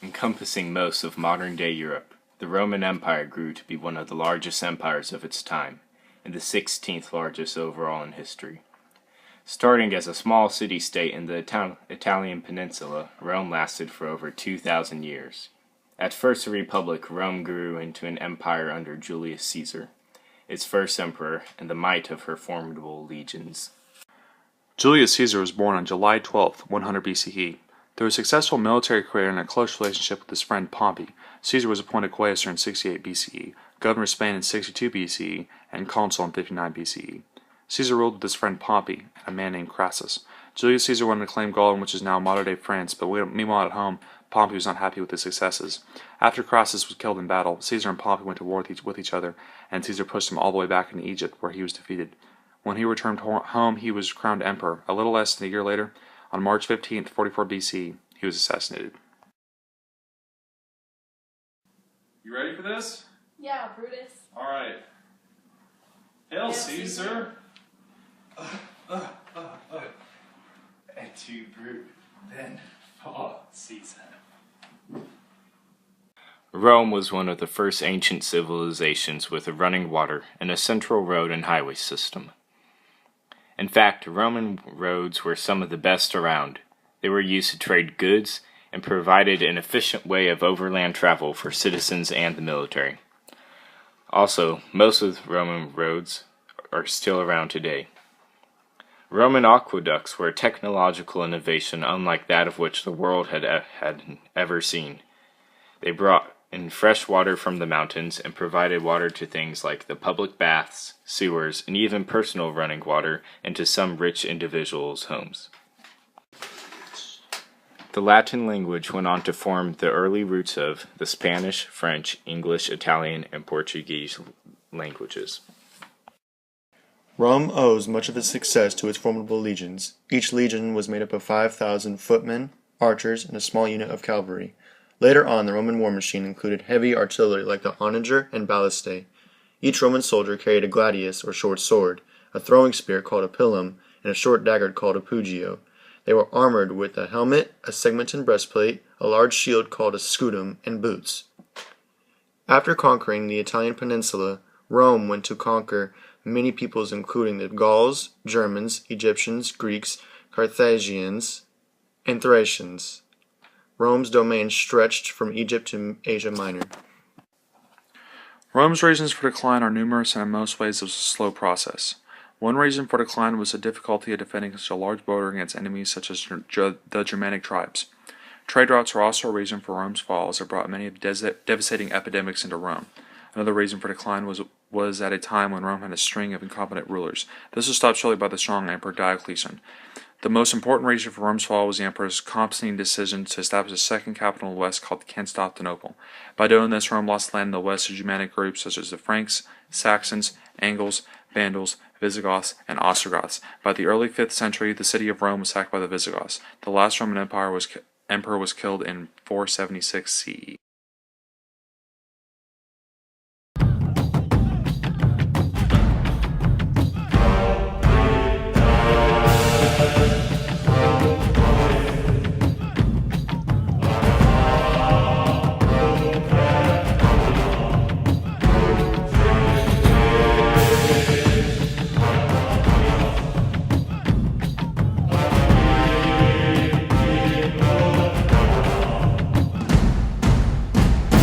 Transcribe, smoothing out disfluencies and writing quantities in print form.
Encompassing most of modern-day Europe, the Roman Empire grew to be one of the largest empires of its time, and the 16th largest overall in history. Starting as a small city-state in the Italian peninsula, Rome lasted for over 2,000 years. At first a republic, Rome grew into an empire under Julius Caesar, its first emperor, and the might of her formidable legions. Julius Caesar was born on July 12, 100 BCE. Through a successful military career and a close relationship with his friend Pompey, Caesar was appointed quaestor in 68 BCE, governor of Spain in 62 BCE, and consul in 59 BCE. Caesar ruled with his friend Pompey and a man named Crassus. Julius Caesar wanted to claim Gaul, which is now modern-day France, but meanwhile at home, Pompey was not happy with his successes. After Crassus was killed in battle, Caesar and Pompey went to war with each other, and Caesar pushed him all the way back into Egypt, where he was defeated. When he returned home, he was crowned emperor. A little less than a year later, on March 15, 44 BC, he was assassinated. You ready for this? Yeah, Brutus. All right. Hail Caesar! Et tu, Brute, then fall, Caesar. Rome was one of the first ancient civilizations with running water and a central road and highway system. In fact, Roman roads were some of the best around. They were used to trade goods and provided an efficient way of overland travel for citizens and the military. Also, most of Roman roads are still around today. Roman aqueducts were a technological innovation unlike that of which the world had ever seen. They brought in fresh water from the mountains and provided water to things like the public baths, sewers, and even personal running water into some rich individuals' homes. The Latin language went on to form the early roots of the Spanish, French, English, Italian, and Portuguese languages. Rome owes much of its success to its formidable legions. Each legion was made up of 5,000 footmen, archers, and a small unit of cavalry. Later on, the Roman war machine included heavy artillery like the onager and ballistae. Each Roman soldier carried a gladius or short sword, a throwing spear called a pilum, and a short dagger called a pugio. They were armored with a helmet, a segmented breastplate, a large shield called a scutum, and boots. After conquering the Italian peninsula, Rome went to conquer many peoples including the Gauls, Germans, Egyptians, Greeks, Carthaginians, and Thracians. Rome's domain stretched from Egypt to Asia Minor. Rome's reasons for decline are numerous, and in most ways it was a slow process. One reason for decline was the difficulty of defending such a large border against enemies such as the Germanic tribes. Trade routes were also a reason for Rome's fall, as it brought many devastating epidemics into Rome. Another reason for decline was at a time when Rome had a string of incompetent rulers. This was stopped shortly by the strong Emperor Dklaus. The most important reason for Rome's fall was the emperor's Constantine decision to establish a second capital in the west called Constantinople. By doing this, Rome lost land in the west to Germanic groups such as the Franks, Saxons, Angles, Vandals, Visigoths, and Ostrogoths. By the early 5th century, the city of Rome was sacked by the Visigoths. The last Roman emperor was killed in 476 CE.